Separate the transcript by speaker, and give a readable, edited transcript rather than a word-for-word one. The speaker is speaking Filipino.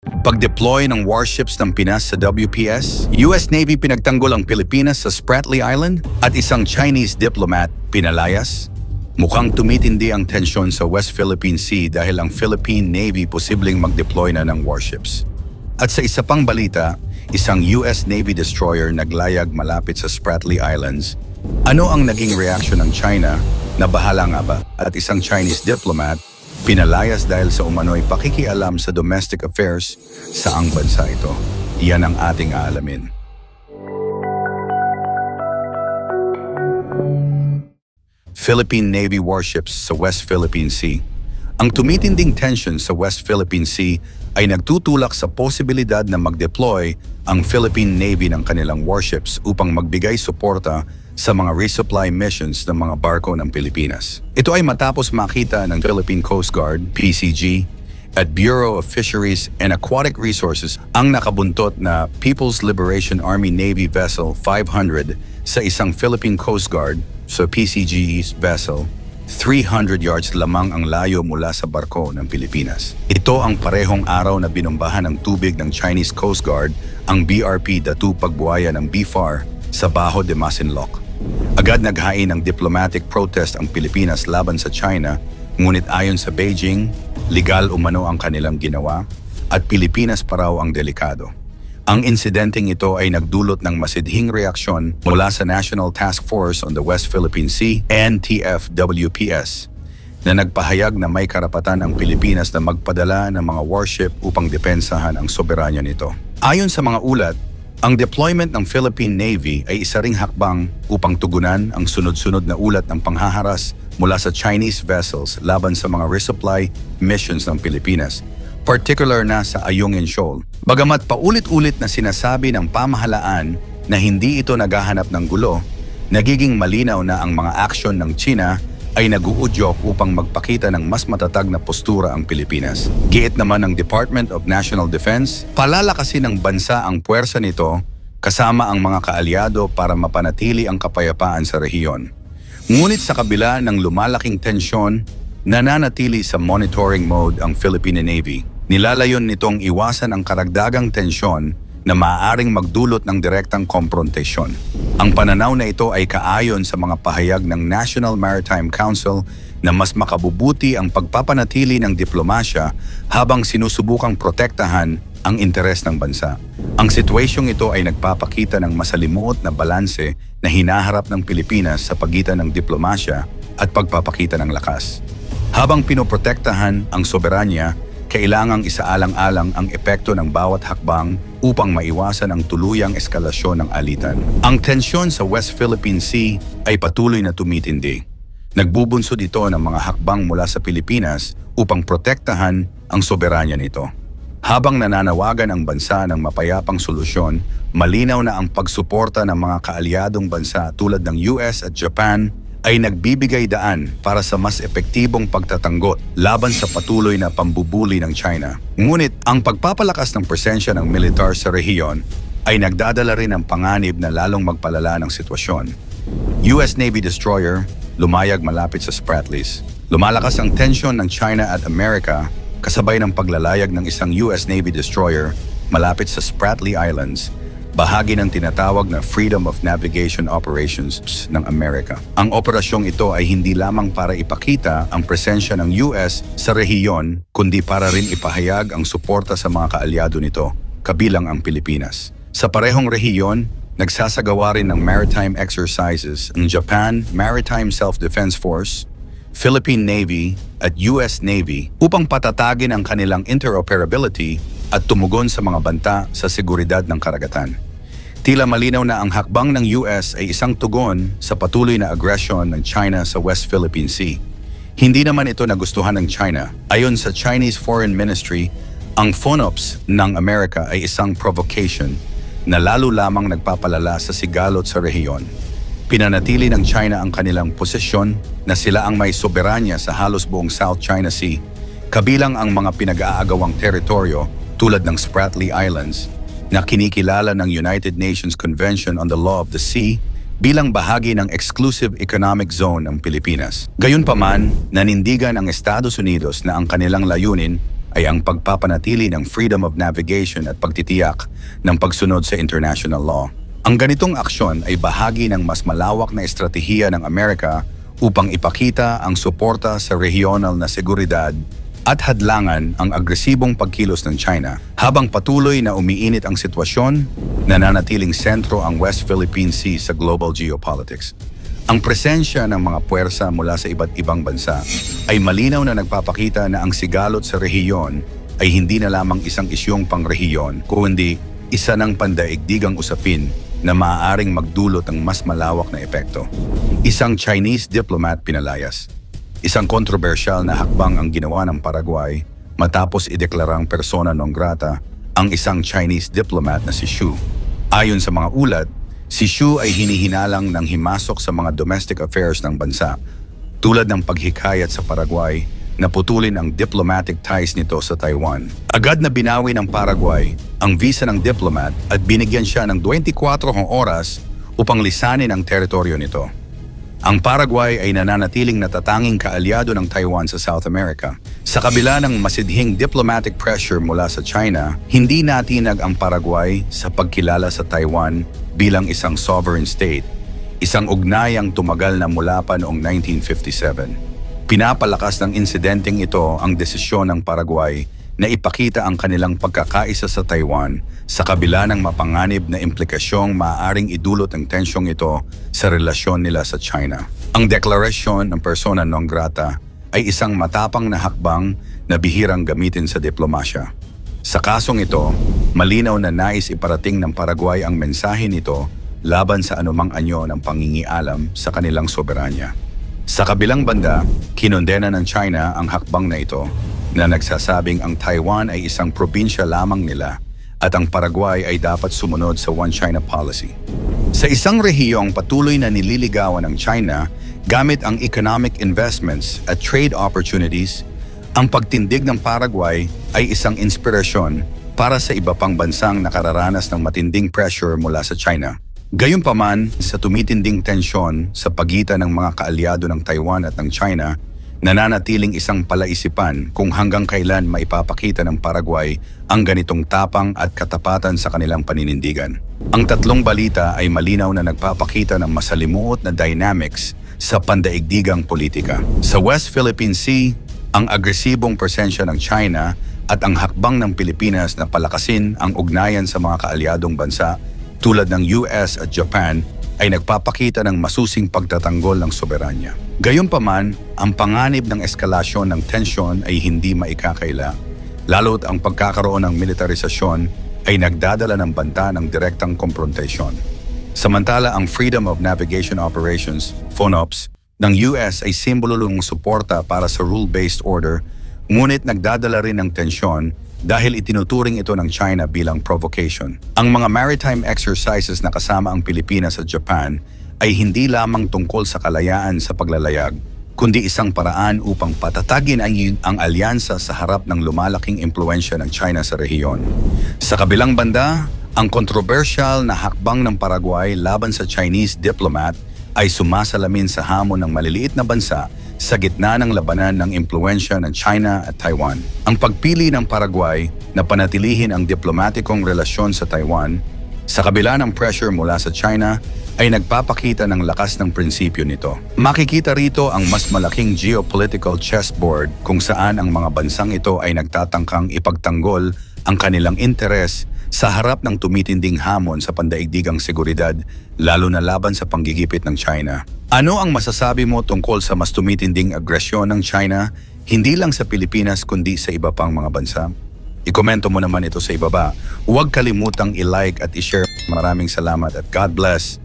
Speaker 1: Pag-deploy ng warships ng Pinas sa WPS, US Navy pinagtanggol ang Pilipinas sa Spratly Island at isang Chinese diplomat pinalayas. Mukhang tumitindi ang tensyon sa West Philippine Sea dahil ang Philippine Navy posibleng mag-deploy na ng warships. At sa isa pang balita, isang US Navy destroyer naglayag malapit sa Spratly Islands. Ano ang naging reaksyon ng China na bahala nga ba at isang Chinese diplomat pinalayas dahil sa umano'y pakikialam sa domestic affairs saang bansa ito? Iyan ang ating aalamin. Philippine Navy warships sa West Philippine Sea. Ang tumitinding tension sa West Philippine Sea ay nagtutulak sa posibilidad na mag-deploy ang Philippine Navy ng kanilang warships upang magbigay suporta sa mga resupply missions ng mga barko ng Pilipinas. Ito ay matapos makita ng Philippine Coast Guard, PCG, at Bureau of Fisheries and Aquatic Resources ang nakabuntot na People's Liberation Army Navy Vessel 500 sa isang Philippine Coast Guard, so PCG's vessel, 300 yards lamang ang layo mula sa barko ng Pilipinas. Ito ang parehong araw na binumbahan ng tubig ng Chinese Coast Guard ang BRP Datu Pagbuaya ng BFAR sa Bajo de Masinloc. Agad naghain ng diplomatic protest ang Pilipinas laban sa China, ngunit ayon sa Beijing, legal umano ang kanilang ginawa at Pilipinas pa raw ang delikado. Ang insidenteng ito ay nagdulot ng masidhing reaksyon mula sa National Task Force on the West Philippine Sea, NTF-WPS, na nagpahayag na may karapatan ang Pilipinas na magpadala ng mga warship upang depensahan ang soberanya nito. Ayon sa mga ulat, ang deployment ng Philippine Navy ay isa ring hakbang upang tugunan ang sunod-sunod na ulat ng panghaharas mula sa Chinese vessels laban sa mga resupply missions ng Pilipinas, particular na sa Ayungin Shoal. Bagamat paulit-ulit na sinasabi ng pamahalaan na hindi ito naghahanap ng gulo, nagiging malinaw na ang mga aksyon ng China ay nag-uudyok upang magpakita ng mas matatag na postura ang Pilipinas. Giit naman ng Department of National Defense, palalakasin ng bansa ang puwersa nito kasama ang mga kaalyado para mapanatili ang kapayapaan sa rehiyon. Ngunit sa kabila ng lumalaking tensyon, nananatili sa monitoring mode ang Philippine Navy. Nilalayon nitong iwasan ang karagdagang tensyon na maaaring magdulot ng direktang komprontasyon. Ang pananaw na ito ay kaayon sa mga pahayag ng National Maritime Council na mas makabubuti ang pagpapanatili ng diplomasya habang sinusubukang protektahan ang interes ng bansa. Ang sitwasyong ito ay nagpapakita ng masalimuot na balanse na hinaharap ng Pilipinas sa pagitan ng diplomasya at pagpapakita ng lakas. Habang pinoprotektahan ang soberanya, kailangang isaalang-alang ang epekto ng bawat hakbang upang maiwasan ang tuluyang eskalasyon ng alitan. Ang tensyon sa West Philippine Sea ay patuloy na tumitindi. Nagbubunsod ito ng mga hakbang mula sa Pilipinas upang protektahan ang soberanya nito. Habang nananawagan ang bansa ng mapayapang solusyon, malinaw na ang pagsuporta ng mga kaalyadong bansa tulad ng US at Japan ay nagbibigay daan para sa mas epektibong pagtatanggot laban sa patuloy na pambubuli ng China. Ngunit ang pagpapalakas ng presensya ng militar sa rehiyon ay nagdadala rin ng panganib na lalong magpalala ng sitwasyon. US Navy destroyer lumayag malapit sa Spratlys. Lumalakas ang tensyon ng China at Amerika kasabay ng paglalayag ng isang US Navy destroyer malapit sa Spratly Islands, bahagi ng tinatawag na Freedom of Navigation Operations ng Amerika. Ang operasyong ito ay hindi lamang para ipakita ang presensya ng US sa rehiyon, kundi para rin ipahayag ang suporta sa mga kaalyado nito, kabilang ang Pilipinas. Sa parehong rehiyon, nagsasagawa rin ng maritime exercises ang Japan Maritime Self-Defense Force, Philippine Navy at US Navy upang patatagin ang kanilang interoperability at tumugon sa mga banta sa seguridad ng karagatan. Tila malinaw na ang hakbang ng US ay isang tugon sa patuloy na agresyon ng China sa West Philippine Sea. Hindi naman ito nagustuhan ng China. Ayon sa Chinese Foreign Ministry, ang FONOPS ng Amerika ay isang provocation na lalo lamang nagpapalala sa sigalot sa rehiyon. Pinanatili ng China ang kanilang posisyon na sila ang may soberanya sa halos buong South China Sea, kabilang ang mga pinag-aagawang teritoryo tulad ng Spratly Islands na kinikilala ng United Nations Convention on the Law of the Sea bilang bahagi ng Exclusive Economic Zone ng Pilipinas. Gayunpaman, nanindigan ang Estados Unidos na ang kanilang layunin ay ang pagpapanatili ng freedom of navigation at pagtitiyak ng pagsunod sa international law. Ang ganitong aksyon ay bahagi ng mas malawak na estratehiya ng Amerika upang ipakita ang suporta sa regional na seguridad at hadlangan ang agresibong pagkilos ng China. Habang patuloy na umiinit ang sitwasyon, nananatiling sentro ang West Philippine Sea sa global geopolitics. Ang presensya ng mga puwersa mula sa iba't ibang bansa ay malinaw na nagpapakita na ang sigalot sa rehiyon ay hindi na lamang isang isyong pangrehiyon, kundi isa ng pandaigdigang usapin na maaaring magdulot ng mas malawak na epekto. Isang Chinese diplomat pinalayas. Isang kontrobersyal na hakbang ang ginawa ng Paraguay matapos ideklarang persona non grata ang isang Chinese diplomat na si Xu. Ayon sa mga ulat, si Xu ay hinihinalang ng himasok sa mga domestic affairs ng bansa, tulad ng paghikayat sa Paraguay na putulin ang diplomatic ties nito sa Taiwan. Agad na binawi ng Paraguay ang visa ng diplomat at binigyan siya ng 24 oras upang lisanin ang teritoryo nito. Ang Paraguay ay nananatiling natatanging kaalyado ng Taiwan sa South America. Sa kabila ng masidhing diplomatic pressure mula sa China, hindi natinag ang Paraguay sa pagkilala sa Taiwan bilang isang sovereign state, isang ugnayang tumagal na mula pa noong 1957. Pinapalakas ng insidenteng ito ang desisyon ng Paraguay na ipakita ang kanilang pagkakaisa sa Taiwan sa kabila ng mapanganib na implikasyong maaaring idulot ng tensyong ito sa relasyon nila sa China. Ang deklarasyon ng persona non grata ay isang matapang na hakbang na bihirang gamitin sa diplomasya. Sa kasong ito, malinaw na nais iparating ng Paraguay ang mensahe nito laban sa anumang anyo ng pangingialam sa kanilang soberanya. Sa kabilang banda, kinondena ng China ang hakbang na ito na nagsasabing ang Taiwan ay isang probinsya lamang nila at ang Paraguay ay dapat sumunod sa One China policy. Sa isang rehiyong patuloy na nililigawan ng China gamit ang economic investments at trade opportunities, ang pagtindig ng Paraguay ay isang inspirasyon para sa iba pang bansang nakararanas ng matinding pressure mula sa China. Gayunpaman, sa tumitinding tensyon sa pagitan ng mga kaalyado ng Taiwan at ng China, nananatiling isang palaisipan kung hanggang kailan maipapakita ng Paraguay ang ganitong tapang at katapatan sa kanilang paninindigan. Ang tatlong balita ay malinaw na nagpapakita ng masalimuot na dynamics sa pandaigdigang politika. Sa West Philippine Sea, ang agresibong presensya ng China at ang hakbang ng Pilipinas na palakasin ang ugnayan sa mga kaalyadong bansa tulad ng US at Japan ay nagpapakita ng masusing pagtatanggol ng soberanya. Gayunpaman, ang panganib ng eskalasyon ng tensyon ay hindi maikakaila, lalo't ang pagkakaroon ng militarisasyon ay nagdadala ng banta ng direktang konfrontasyon. Samantala, ang Freedom of Navigation Operations, FONOPS, ng US ay simbolo ng suporta para sa rule-based order, ngunit nagdadala rin ng tensyon dahil itinuturing ito ng China bilang provocation. Ang mga maritime exercises na kasama ang Pilipinas at Japan ay hindi lamang tungkol sa kalayaan sa paglalayag, kundi isang paraan upang patatagin ang alyansa sa harap ng lumalaking impluensya ng China sa rehiyon. Sa kabilang banda, ang kontrobersyal na hakbang ng Paraguay laban sa Chinese diplomat ay sumasalamin sa hamon ng maliliit na bansa sa gitna ng labanan ng impluensya ng China at Taiwan. Ang pagpili ng Paraguay na panatilihin ang diplomatikong relasyon sa Taiwan sa kabila ng pressure mula sa China ay nagpapakita ng lakas ng prinsipyo nito. Makikita rito ang mas malaking geopolitical chessboard kung saan ang mga bansang ito ay nagtatangkang ipagtanggol ang kanilang interes sa harap ng tumitinding hamon sa pandaigdigang seguridad, lalo na laban sa panggigipit ng China. Ano ang masasabi mo tungkol sa mas tumitinding agresyon ng China, hindi lang sa Pilipinas kundi sa iba pang mga bansa? Ikomento mo naman ito sa ibaba. Huwag kalimutang i-like at i-share. Maraming salamat at God bless.